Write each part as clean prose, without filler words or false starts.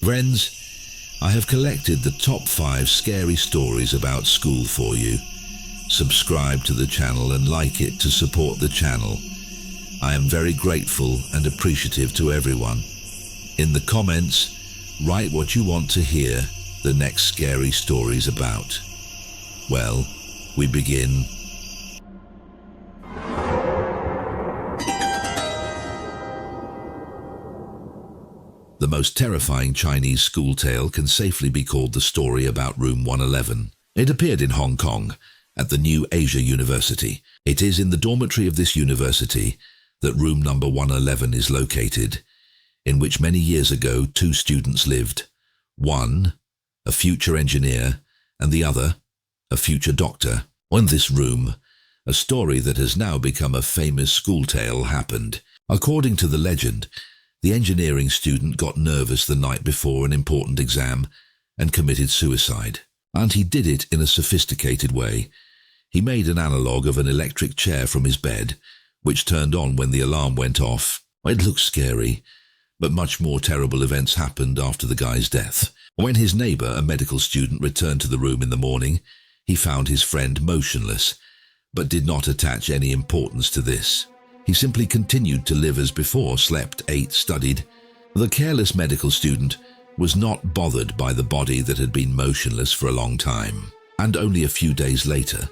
Friends, I have collected the top 5 scary stories about school for you. Subscribe to the channel and like it to support the channel. I am very grateful and appreciative to everyone. In the comments, write what you want to hear the next scary stories about. Well, we begin. The most terrifying Chinese school tale can safely be called the story about Room 111. It appeared in Hong Kong at the New Asia University. It is in the dormitory of this university that room number 111 is located, in which many years ago 2 students lived. One, a future engineer, and the other, a future doctor. In this room, a story that has now become a famous school tale happened. According to the legend, the engineering student got nervous the night before an important exam and committed suicide. And he did it in a sophisticated way. He made an analog of an electric chair from his bed, which turned on when the alarm went off. It looked scary, but much more terrible events happened after the guy's death. When his neighbor, a medical student, returned to the room in the morning, he found his friend motionless, but did not attach any importance to this. He simply continued to live as before, slept, ate, studied. The careless medical student was not bothered by the body that had been motionless for a long time. And only a few days later,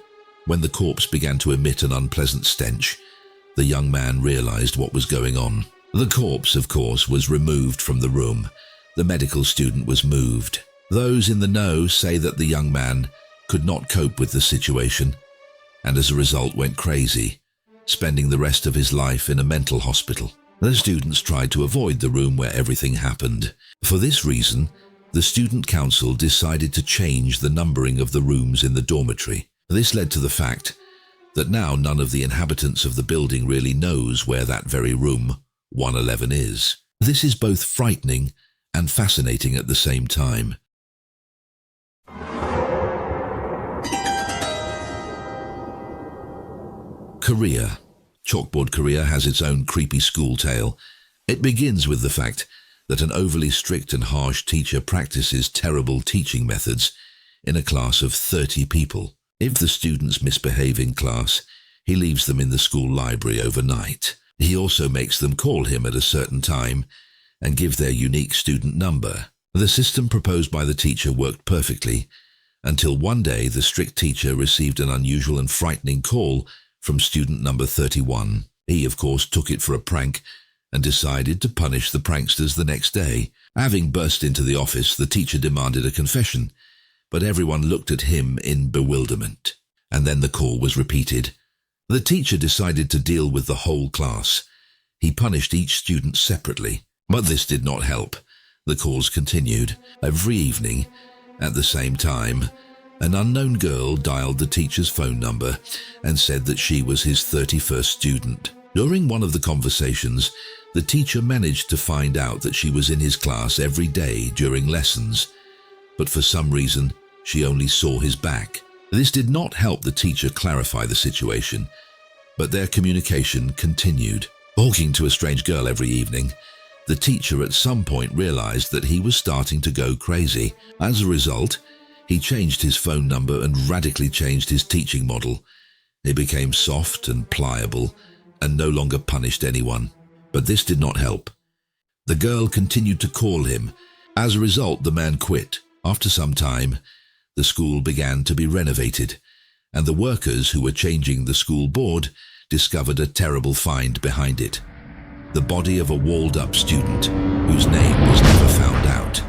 when the corpse began to emit an unpleasant stench, the young man realized what was going on. The corpse, of course, was removed from the room. The medical student was moved. Those in the know say that the young man could not cope with the situation, and as a result went crazy, spending the rest of his life in a mental hospital. The students tried to avoid the room where everything happened. For this reason, the student council decided to change the numbering of the rooms in the dormitory. This led to the fact that now none of the inhabitants of the building really knows where that very room 111 is. This is both frightening and fascinating at the same time. Korea. Chalkboard Korea has its own creepy school tale. It begins with the fact that an overly strict and harsh teacher practices terrible teaching methods in a class of 30 people. If the students misbehave in class, he leaves them in the school library overnight. He also makes them call him at a certain time and give their unique student number. The system proposed by the teacher worked perfectly until one day the strict teacher received an unusual and frightening call from student number 31. He, of course, took it for a prank and decided to punish the pranksters the next day. Having burst into the office, the teacher demanded a confession, but everyone looked at him in bewilderment. And then the call was repeated. The teacher decided to deal with the whole class. He punished each student separately, but this did not help. The calls continued. Every evening, at the same time, an unknown girl dialed the teacher's phone number and said that she was his 31st student. During one of the conversations, the teacher managed to find out that she was in his class every day during lessons, but for some reason, she only saw his back. This did not help the teacher clarify the situation, but their communication continued. Talking to a strange girl every evening, the teacher at some point realized that he was starting to go crazy. As a result, he changed his phone number and radically changed his teaching model. It became soft and pliable and no longer punished anyone. But this did not help. The girl continued to call him. As a result, the man quit. After some time, the school began to be renovated, and the workers who were changing the school board discovered a terrible find behind it. The body of a walled-up student whose name was never found out,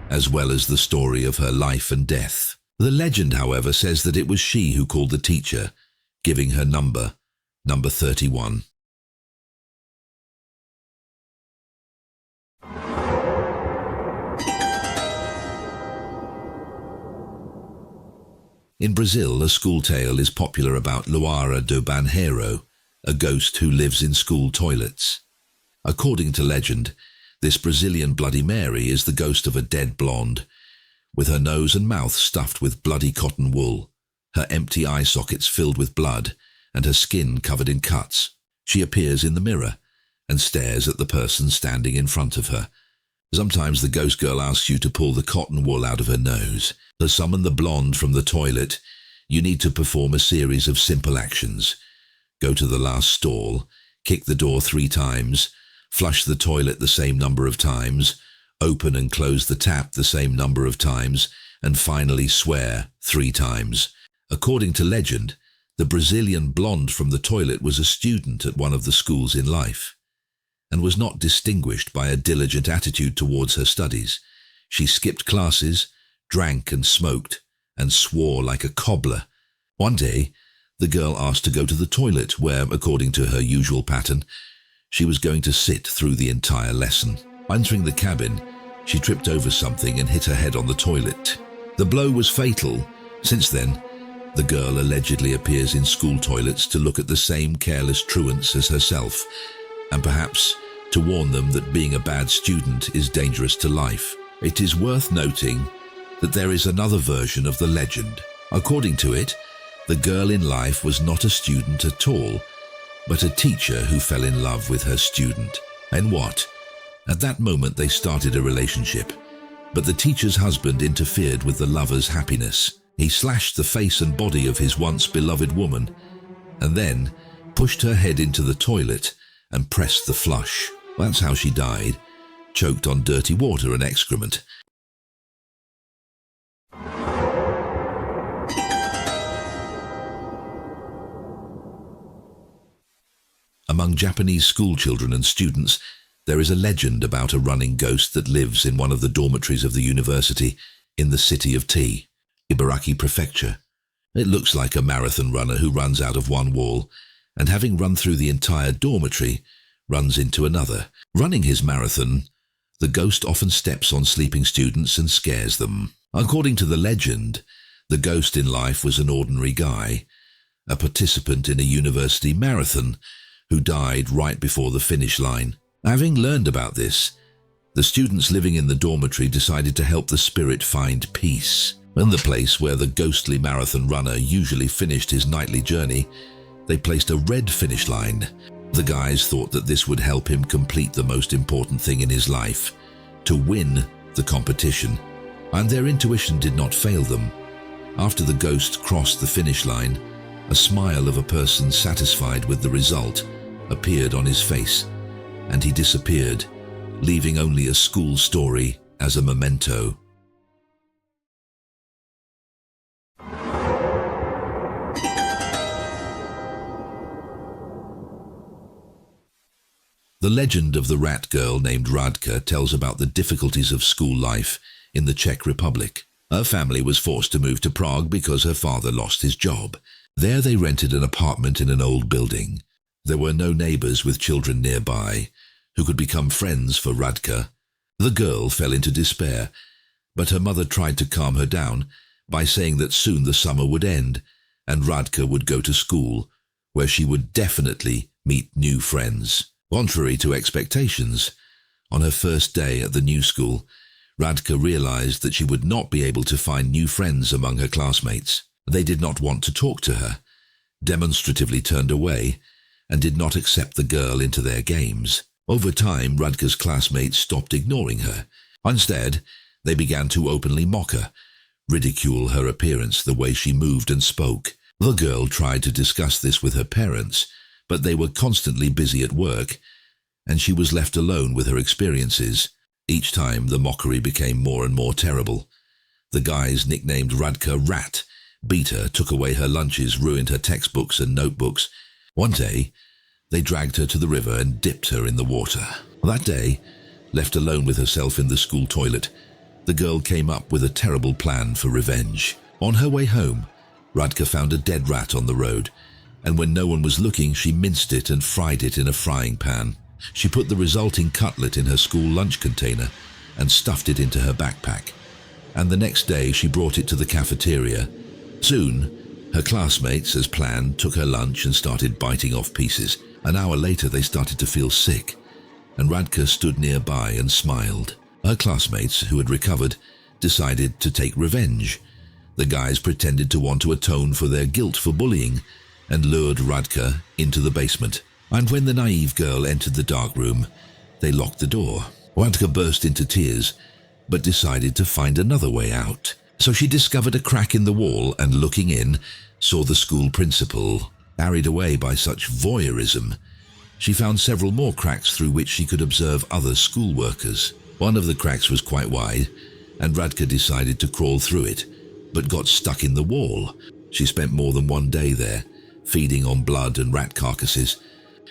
as well as the story of her life and death. The legend, however, says that it was she who called the teacher, giving her number 31. In Brazil, a school tale is popular about Luara do Banheiro, a ghost who lives in school toilets. According to legend, this Brazilian Bloody Mary is the ghost of a dead blonde, with her nose and mouth stuffed with bloody cotton wool, her empty eye sockets filled with blood, and her skin covered in cuts. She appears in the mirror and stares at the person standing in front of her. Sometimes the ghost girl asks you to pull the cotton wool out of her nose. To summon the blonde from the toilet, you need to perform a series of simple actions. Go to the last stall, kick the door 3 times, flush the toilet the same number of times, open and close the tap the same number of times, and finally swear 3 times. According to legend, the Brazilian blonde from the toilet was a student at one of the schools in life, and was not distinguished by a diligent attitude towards her studies. She skipped classes, drank and smoked, and swore like a cobbler. One day, the girl asked to go to the toilet where, according to her usual pattern, she was going to sit through the entire lesson. Entering the cabin, she tripped over something and hit her head on the toilet. The blow was fatal. Since then, the girl allegedly appears in school toilets to look at the same careless truants as herself, and perhaps to warn them that being a bad student is dangerous to life. It is worth noting that there is another version of the legend. According to it, the girl in life was not a student at all, but a teacher who fell in love with her student. And what? At that moment they started a relationship, but the teacher's husband interfered with the lover's happiness. He slashed the face and body of his once beloved woman, and then pushed her head into the toilet and pressed the flush. That's how she died, choked on dirty water and excrement. Among Japanese schoolchildren and students, there is a legend about a running ghost that lives in one of the dormitories of the university in the city of T, Ibaraki Prefecture. It looks like a marathon runner who runs out of one wall, and having run through the entire dormitory, runs into another. Running his marathon, the ghost often steps on sleeping students and scares them. According to the legend, the ghost in life was an ordinary guy, a participant in a university marathon, who died right before the finish line. Having learned about this, the students living in the dormitory decided to help the spirit find peace. In the place where the ghostly marathon runner usually finished his nightly journey, they placed a red finish line. The guys thought that this would help him complete the most important thing in his life, to win the competition. And their intuition did not fail them. After the ghost crossed the finish line, a smile of a person satisfied with the result appeared on his face, and he disappeared, leaving only a school story as a memento. The legend of the rat girl named Radka tells about the difficulties of school life in the Czech Republic. Her family was forced to move to Prague because her father lost his job. There they rented an apartment in an old building. There were no neighbors with children nearby who could become friends for Radka. The girl fell into despair, but her mother tried to calm her down by saying that soon the summer would end and Radka would go to school, where she would definitely meet new friends. Contrary to expectations, on her first day at the new school, Radka realized that she would not be able to find new friends among her classmates. They did not want to talk to her, demonstratively turned away, and did not accept the girl into their games. Over time, Radka's classmates stopped ignoring her. Instead, they began to openly mock her, ridicule her appearance, the way she moved and spoke. The girl tried to discuss this with her parents, but they were constantly busy at work, and she was left alone with her experiences. Each time, the mockery became more and more terrible. The guys nicknamed Radka Rat, beat her, took away her lunches, ruined her textbooks and notebooks. One day, they dragged her to the river and dipped her in the water. That day, left alone with herself in the school toilet, the girl came up with a terrible plan for revenge. On her way home, Radka found a dead rat on the road, and when no one was looking, she minced it and fried it in a frying pan. She put the resulting cutlet in her school lunch container and stuffed it into her backpack, and the next day she brought it to the cafeteria. Soon, her classmates, as planned, took her lunch and started biting off pieces. An hour later, they started to feel sick, and Radka stood nearby and smiled. Her classmates, who had recovered, decided to take revenge. The guys pretended to want to atone for their guilt for bullying and lured Radka into the basement. And when the naive girl entered the dark room, they locked the door. Radka burst into tears, but decided to find another way out. So she discovered a crack in the wall and, looking in, saw the school principal. Carried away by such voyeurism, she found several more cracks through which she could observe other school workers. One of the cracks was quite wide, and Radka decided to crawl through it, but got stuck in the wall. She spent more than one day there, feeding on blood and rat carcasses.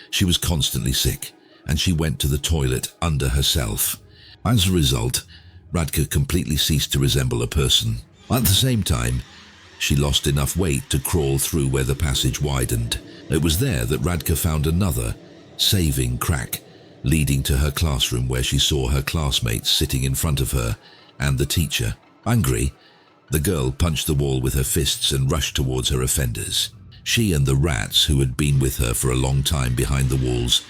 She was constantly sick, and she went to the toilet under herself. As a result, Radka completely ceased to resemble a person. At the same time, she lost enough weight to crawl through where the passage widened. It was there that Radka found another, saving crack, leading to her classroom, where she saw her classmates sitting in front of her and the teacher. Angry, the girl punched the wall with her fists and rushed towards her offenders. She and the rats, who had been with her for a long time behind the walls,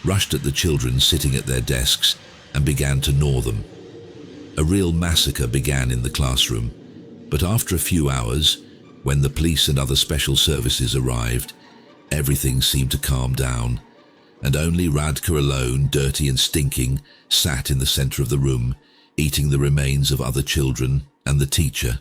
rushed at the children sitting at their desks and began to gnaw them. A real massacre began in the classroom, but after a few hours, when the police and other special services arrived, everything seemed to calm down, and only Radka alone, dirty and stinking, sat in the center of the room, eating the remains of other children and the teacher.